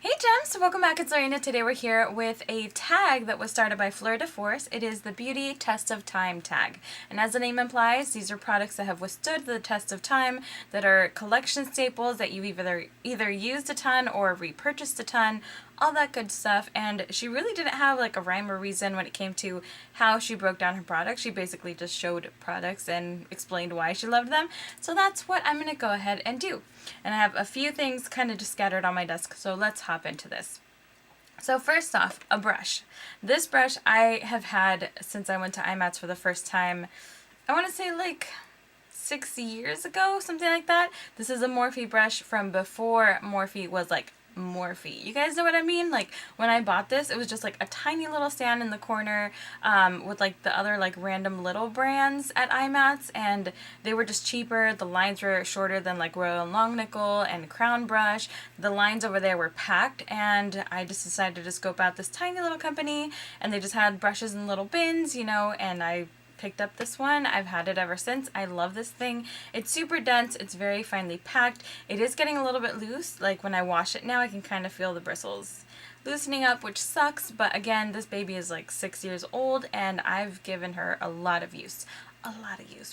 Hey gems, welcome back. It's Lorena. Today we're here with a tag that was started by Fleur de Force. It is the Beauty Test of Time tag. And as the name implies, these are products that have withstood the test of time, that are collection staples that you either used a ton or repurchased a ton, all that good stuff. And she really didn't have like a rhyme or reason when it came to how she broke down her products. She basically just showed products and explained why she loved them. So that's what I'm going to go ahead and do. And I have a few things kind of just scattered on my desk, so let's hop into this. So first off, a brush. This brush I have had since I went to IMATS for the first time, I want to say like 6 years ago, something like that. This is a Morphe brush from before Morphe was like Morphe. You guys know what I mean? Like when I bought this, it was just like a tiny little stand in the corner with like the other like random little brands at IMATS, and they were just cheaper. The lines were shorter than like Royal and Long Nickel and Crown Brush. The lines over there were packed, and I just decided to scope out this tiny little company, and they just had brushes in little bins, you know, and I picked up this one. I've had it ever since. I love this thing. It's super dense. It's very finely packed. It is getting a little bit loose. Like when I wash it now, I can kind of feel the bristles loosening up, which sucks. But again, this baby is like 6 years old and I've given her a lot of use.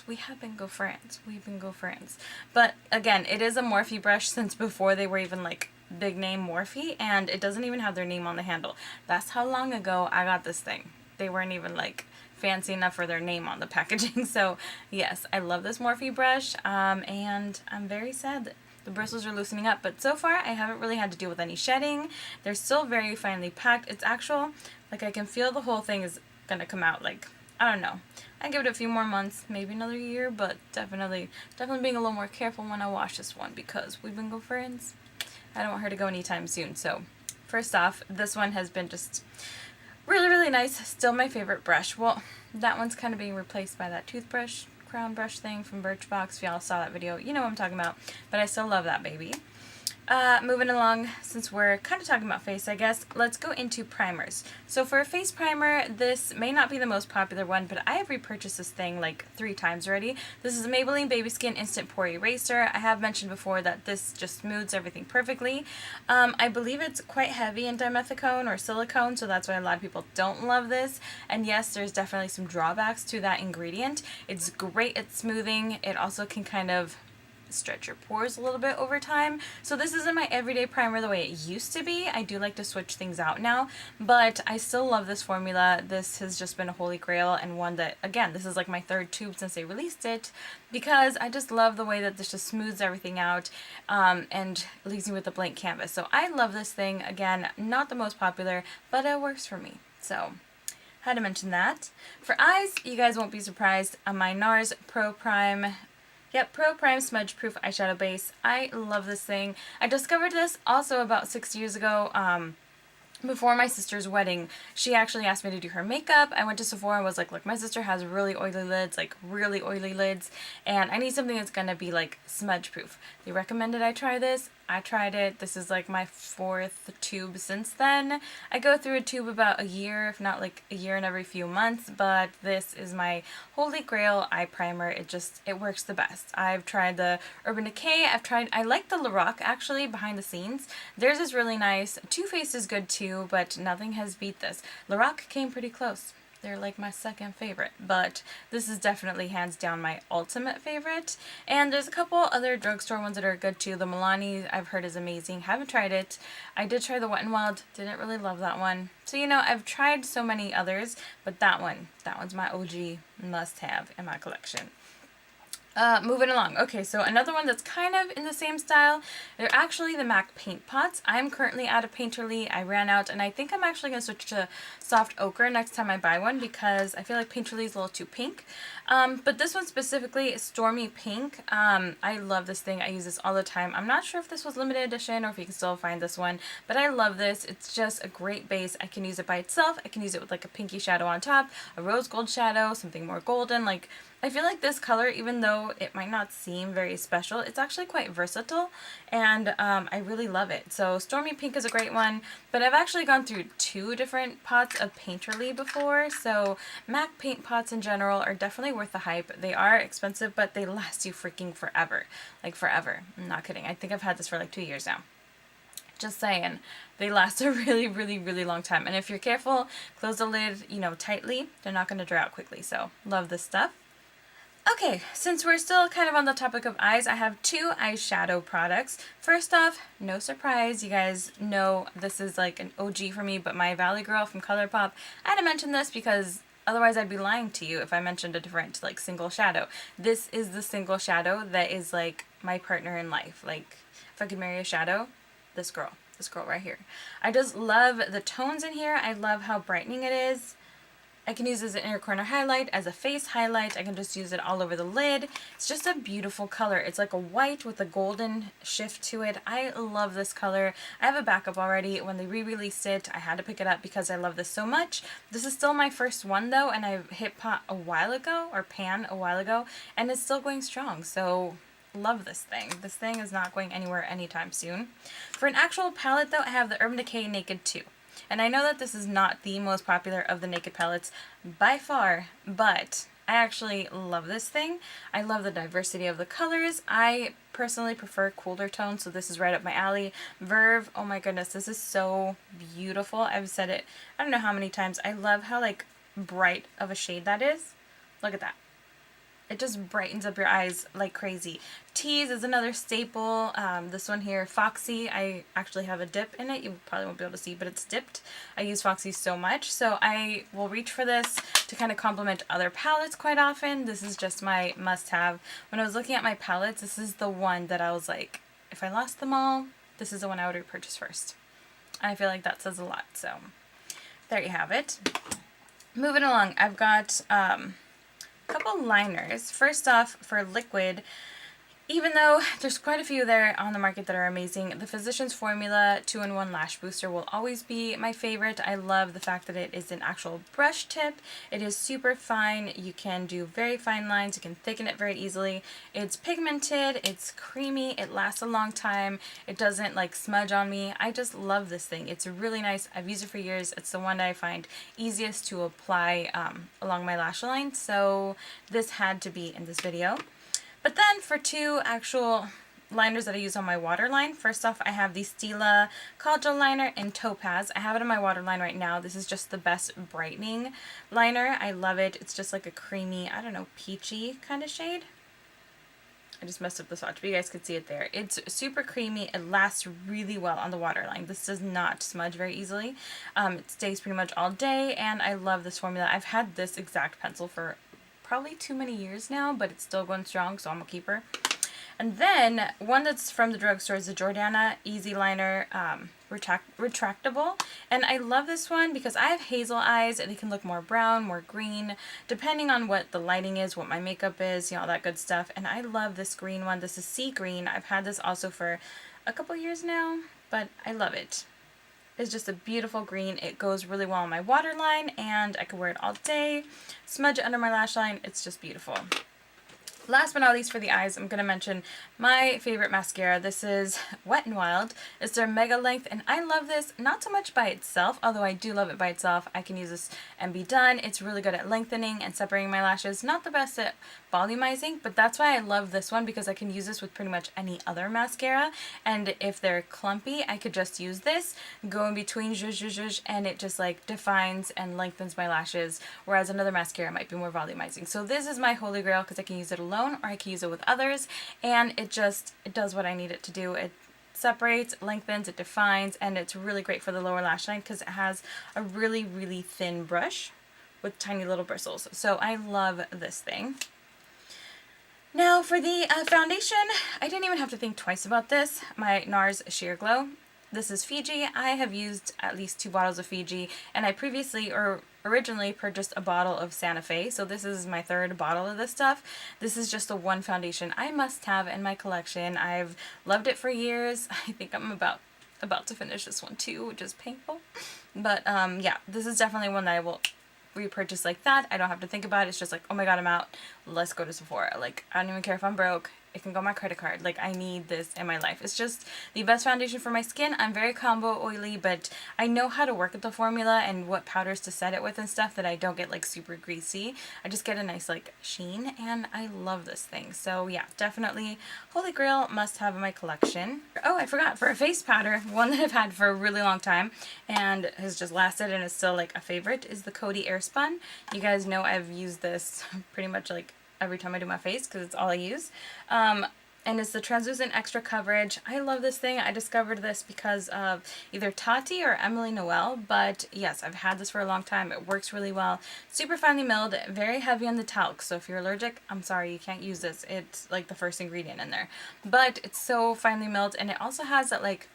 We have been go friends. We've been go friends. But again, it is a Morphe brush since before they were even like big name Morphe, and it doesn't even have their name on the handle. That's how long ago I got this thing. They weren't even like fancy enough for their name on the packaging. So yes, I love this Morphe brush, and I'm very sad that the bristles are loosening up, but so far I haven't really had to deal with any shedding. They're still very finely packed. It's actual, like I can feel the whole thing is gonna come out. Like, I don't know, I give it a few more months, maybe another year, but definitely being a little more careful when I wash this one because we've been good friends. I don't want her to go anytime soon. So first off, this one has been just really nice. Still my favorite brush. Well, that one's kind of being replaced by that toothbrush crown brush thing from Birchbox. If y'all saw that video, you know what I'm talking about. But I still love that baby. Moving along, since we're kind of talking about face, I guess, let's go into primers. So for a face primer, this may not be the most popular one, but I have repurchased this thing like 3 times already. This is a Maybelline Baby Skin Instant Pore Eraser. I have mentioned before that this just smooths everything perfectly. I believe it's quite heavy in dimethicone or silicone, so that's why a lot of people don't love this. And yes, there's definitely some drawbacks to that ingredient. It's great at smoothing. It also can kind of stretch your pores a little bit over time. So this isn't my everyday primer the way it used to be. I do like to switch things out now, but I still love this formula. This has just been a holy grail, and one that, again, this is like my 3rd tube since they released it, because I just love the way that this just smooths everything out and leaves me with a blank canvas. So I love this thing. Again, not the most popular, but it works for me. So had to mention that. For eyes, you guys won't be surprised, my NARS Pro Prime. Yep, Pro Prime Smudge Proof Eyeshadow Base. I love this thing. I discovered this also about 6 years ago, before my sister's wedding. She actually asked me to do her makeup. I went to Sephora and was like, look, my sister has really oily lids, like really oily lids, and I need something that's gonna be like smudge proof. They recommended I try this. I tried it. This is like my 4th tube since then. I go through a tube about a year, if not like a year and every few months, but this is my holy grail eye primer. It works the best. I've tried the Urban Decay. I like the Lorac actually behind the scenes. Theirs is really nice. Too Faced is good too, but nothing has beat this. Lorac came pretty close. They're like my 2nd favorite, but this is definitely hands down my ultimate favorite. And there's a couple other drugstore ones that are good too. The Milani I've heard is amazing. Haven't tried it. I did try the Wet n Wild. Didn't really love that one. So, you know, I've tried so many others, but that one's my OG must-have in my collection. Moving along. Okay, so another one that's kind of in the same style, they're actually the MAC paint pots. I'm currently out of Painterly. I ran out, and I think I'm actually going to switch to soft ochre next time I buy one because I feel like Painterly is a little too pink. But this one specifically is Stormy Pink. I love this thing. I use this all the time. I'm not sure if this was limited edition or if you can still find this one, but I love this. It's just a great base. I can use it by itself. I can use it with like a pinky shadow on top, a rose gold shadow, something more golden. Like, I feel like this color, even though it might not seem very special, it's actually quite versatile, and I really love it. So Stormy Pink is a great one, but I've actually gone through 2 different pots of Painterly before, so MAC paint pots in general are definitely worth the hype. They are expensive, but they last you freaking forever. Like forever. I'm not kidding. I think I've had this for like 2 years now. Just saying, they last a really, really, really long time. And if you're careful, close the lid, you know, tightly, they're not going to dry out quickly. So love this stuff. Okay, since we're still kind of on the topic of eyes, I have two eyeshadow products. First off, no surprise, you guys know this is like an OG for me, but my Valley Girl from ColourPop. I had to mention this because otherwise I'd be lying to you if I mentioned a different like single shadow. This is the single shadow that is like my partner in life. Like if I could marry a shadow, this girl right here. I just love the tones in here. I love how brightening it is. I can use this as an inner corner highlight, as a face highlight. I can just use it all over the lid. It's just a beautiful color. It's like a white with a golden shift to it. I love this color. I have a backup already. When they re-released it, I had to pick it up because I love this so much. This is still my first one though, and I hit pan a while ago, and it's still going strong. So love this thing. This thing is not going anywhere anytime soon. For an actual palette though, I have the Urban Decay Naked 2. And I know that this is not the most popular of the Naked palettes by far, but I actually love this thing. I love the diversity of the colors. I personally prefer cooler tones, so this is right up my alley. Verve, oh my goodness, this is so beautiful. I've said it I don't know how many times. I love how like bright of a shade that is. Look at that. It just brightens up your eyes like crazy. Tease is another staple. This one here, Foxy, I actually have a dip in it. You probably won't be able to see, but it's dipped. I use Foxy so much, so I will reach for this to kind of complement other palettes quite often. This is just my must-have. When I was looking at my palettes, this is the one that I was like, if I lost them all, this is the one I would repurchase first. I feel like that says a lot, so there you have it. Moving along, I've got couple liners. First off, for liquid, even though there's quite a few there on the market that are amazing, the Physicians Formula 2-in-1 Lash Booster will always be my favorite. I love the fact that it is an actual brush tip. It is super fine. You can do very fine lines. You can thicken it very easily. It's pigmented. It's creamy. It lasts a long time. It doesn't like smudge on me. I just love this thing. It's really nice. I've used it for years. It's the one that I find easiest to apply along my lash line. So this had to be in this video. But then for two actual liners that I use on my waterline, first off I have the Stila Kajal liner in Topaz. I have it on my waterline right now. This is just the best brightening liner. I love it. It's just like a creamy, I don't know, peachy kind of shade. I just messed up the swatch, but you guys could see it there. It's super creamy. It lasts really well on the waterline. This does not smudge very easily. It stays pretty much all day, and I love this formula. I've had this exact pencil for probably too many years now, but it's still going strong, so I'm gonna keep her. And then one that's from the drugstore is the Jordana Easy Liner retractable, and I love this one because I have hazel eyes and they can look more brown, more green, depending on what the lighting is, what my makeup is, you know, all that good stuff. And I love this green one. This is Sea Green. I've had this also for a couple years now, but I love it. It's just a beautiful green. It goes really well on my waterline, and I could wear it all day. Smudge it under my lash line. It's just beautiful. Last but not least for the eyes, I'm going to mention my favorite mascara. This is Wet n Wild. It's their Mega Length, and I love this not so much by itself, although I do love it by itself. I can use this and be done. It's really good at lengthening and separating my lashes. Not the best at volumizing, but that's why I love this one, because I can use this with pretty much any other mascara, and if they're clumpy, I could just use this, go in between, and it just like defines and lengthens my lashes, whereas another mascara might be more volumizing. So this is my holy grail because I can use it alone or I can use it with others, and it does what I need it to do. It separates, lengthens, it defines, and it's really great for the lower lash line because it has a really, really thin brush with tiny little bristles. So I love this thing. Now for the foundation, I didn't even have to think twice about this. My NARS Sheer Glow. This is Fiji. I have used at least 2 bottles of Fiji, and I previously or originally purchased a bottle of Santa Fe, so this is my 3rd bottle of this stuff. This is just the one foundation I must have in my collection. I've loved it for years. I think I'm about to finish this one too, which is painful. But yeah, this is definitely one that I will repurchase like that. I don't have to think about it. It's just like, oh my god, I'm out. Let's go to Sephora. Like, I don't even care if I'm broke. it can go on my credit card. Like, I need this in my life. It's just the best foundation for my skin. I'm very combo oily, but I know how to work with the formula and what powders to set it with and stuff, that I don't get like super greasy. I just get a nice like sheen, and I love this thing. So yeah, definitely Holy Grail, must have in my collection. Oh, I forgot, for a face powder, one that I've had for a really long time and has just lasted and is still like a favorite, is the Coty Airspun. You guys know I've used this pretty much like every time I do my face because it's all I use. And it's the translucent extra coverage. I love this thing. I discovered this because of either Tati or Emily Noel, but yes, I've had this for a long time. It works really well. Super finely milled, very heavy on the talc, so if you're allergic, I'm sorry, you can't use this. It's like the first ingredient in there. But it's so finely milled, and it also has that like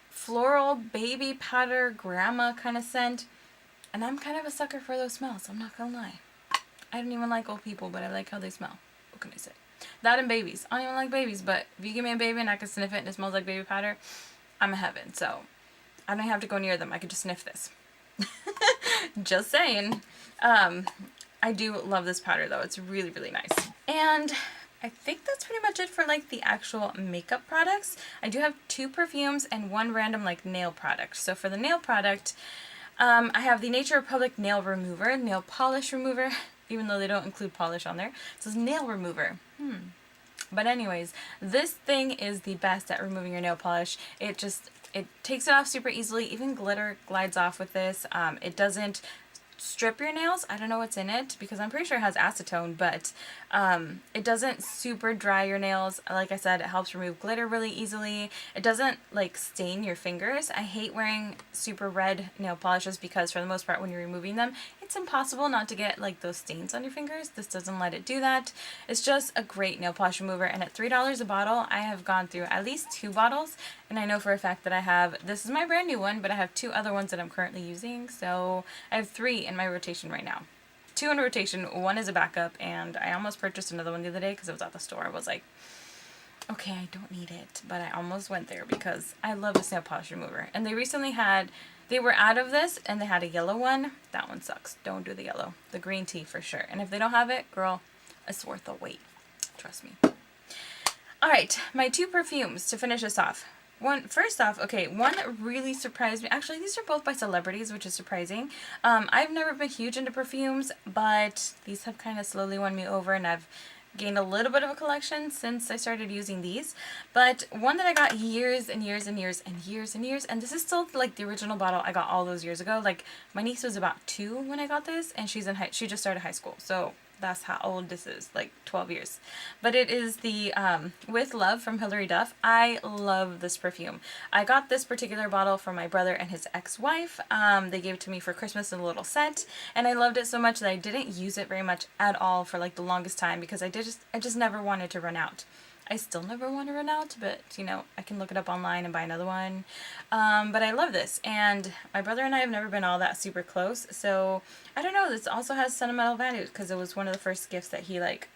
floral baby powder grandma kind of scent, and I'm kind of a sucker for those smells, I'm not gonna lie. I don't even like old people, but I like how they smell. What can I say? That and babies. I don't even like babies, but if you give me a baby and I can sniff it and it smells like baby powder, I'm in heaven. So I don't have to go near them. I could just sniff this. Just saying. I do love this powder though. It's really, really nice. And I think that's pretty much it for like the actual makeup products. I do have 2 perfumes and 1 random like nail product. So for the nail product, I have the Nature Republic nail remover, nail polish remover, even though they don't include polish on there. It says nail remover. But anyways, this thing is the best at removing your nail polish. It takes it off super easily. Even glitter glides off with this. It doesn't strip your nails. I don't know what's in it because I'm pretty sure it has acetone, but it doesn't super dry your nails. Like I said, it helps remove glitter really easily. It doesn't like stain your fingers. I hate wearing super red nail polishes because for the most part when you're removing them, it's impossible not to get like those stains on your fingers. This doesn't let it do that. It's just a great nail polish remover, and at $3 a bottle, I have gone through at least 2 bottles, and I know for a fact that I have, this is my brand new one, but I have 2 other ones that I'm currently using, so I have 3 in my rotation right now. 2 in rotation, 1 is a backup, and I almost purchased another one the other day because it was at the store. I was like, okay, I don't need it, but I almost went there because I love this nail polish remover. And they recently had, they were out of this and they had a yellow one. That one sucks. Don't do the yellow. The green tea for sure. And if they don't have it, girl, it's worth the wait. Trust me. Alright, my 2 perfumes to finish this off. First off, one really surprised me. Actually, these are both by celebrities, which is surprising. I've never been huge into perfumes, but these have kind of slowly won me over, and I've gained a little bit of a collection since I started using these. But one that I got years and years and years and years and years, and this is still like the original bottle I got all those years ago. Like, my niece was about 2 when I got this, and she just started high school, so that's how old this is, like 12 years. But it is the With Love from Hilary Duff. I love this perfume. I got this particular bottle from my brother and his ex-wife. They gave it to me for Christmas in a little set, and I loved it so much that I didn't use it very much at all for like the longest time because I just never wanted to run out. I still never want to run out, but you know, I can look it up online and buy another one. But I love this, and my brother and I have never been all that super close, so I don't know, this also has sentimental value because it was one of the first gifts that he like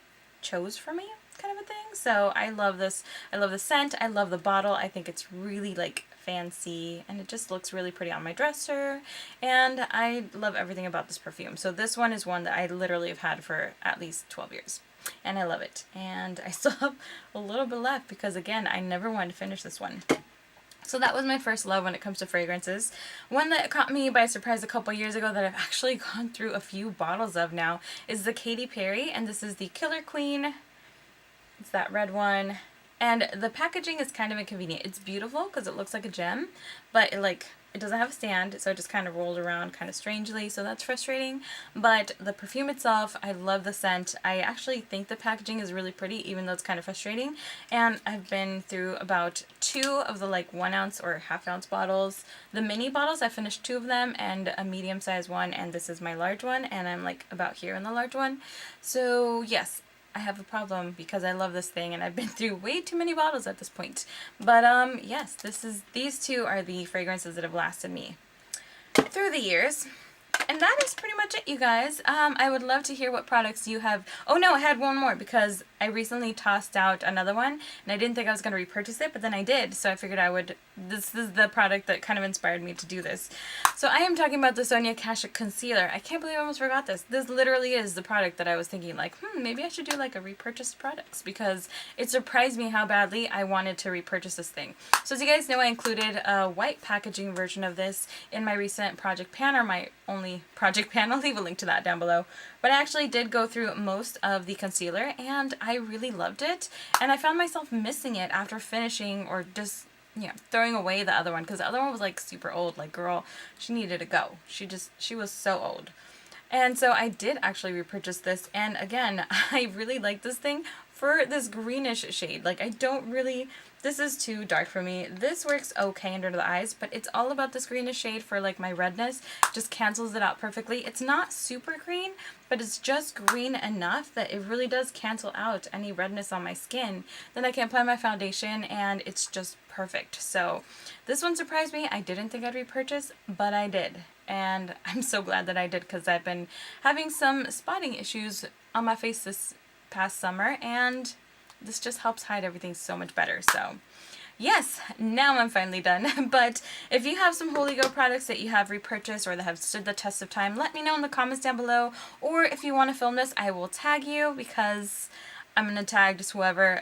chose for me, kind of a thing. So I love this. I love the scent. I love the bottle. I think it's really like fancy, and it just looks really pretty on my dresser, and I love everything about this perfume. So this one is one that I literally have had for at least 12 years. And I love it. And I still have a little bit left because, again, I never wanted to finish this one. So that was my first love when it comes to fragrances. One that caught me by surprise a couple years ago that I've actually gone through a few bottles of now is the Katy Perry. And this is the Killer Queen. It's that red one. And the packaging is kind of inconvenient. It's beautiful because it looks like a gem, but it doesn't have a stand, so it just kind of rolled around kind of strangely, so that's frustrating. But the perfume itself, I love the scent. I actually think the packaging is really pretty, even though it's kind of frustrating. And I've been through about 2 of the like 1 ounce or half ounce bottles. The mini bottles, I finished 2 of them, and a medium sized one, and this is my large one, and I'm like about here in the large one. So yes, I have a problem because I love this thing and I've been through way too many bottles at this point. But yes, these 2 are the fragrances that have lasted me through the years. And that is pretty much it, you guys. I would love to hear what products you have. Oh no, I had one more because I recently tossed out another one, and I didn't think I was going to repurchase it, but then I did, so I figured I would. This is the product that kind of inspired me to do this. So I am talking about the Sonia Kashuk Concealer. I can't believe I almost forgot this. This literally is the product that I was thinking, like, maybe I should do like a repurchased products, because it surprised me how badly I wanted to repurchase this thing. So as you guys know, I included a white packaging version of this in my recent project pan, or my only project pan. I'll leave a link to that down below. But I actually did go through most of the concealer, and I really loved it. And I found myself missing it after finishing, or just, throwing away the other one, because the other one was like super old. Like, girl, she needed to go. She was so old. And so I did actually repurchase this, and again, I really like this thing for this greenish shade. Like, this is too dark for me. This works okay under the eyes, but it's all about this greenish shade for like my redness. Just cancels it out perfectly. It's not super green, but it's just green enough that it really does cancel out any redness on my skin. Then I can apply my foundation, and it's just perfect. So this one surprised me. I didn't think I'd repurchase, but I did. And I'm so glad that I did, because I've been having some spotting issues on my face this past summer, and this just helps hide everything so much better. So yes, now I'm finally done. But if you have some Holy Go products that you have repurchased or that have stood the test of time, let me know in the comments down below. Or if you want to film this, I will tag you, because I'm going to tag just whoever.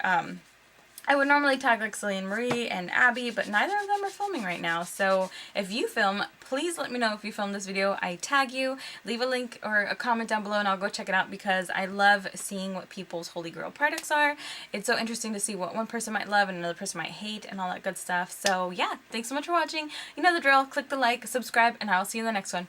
I would normally tag like Celine Marie and Abby, but neither of them are filming right now. So if you film, please let me know if you filmed this video. I tag you, leave a link or a comment down below, and I'll go check it out, because I love seeing what people's Holy Grail products are. It's so interesting to see what one person might love and another person might hate and all that good stuff. So yeah, thanks so much for watching. You know the drill. Click the like, subscribe, and I will see you in the next one.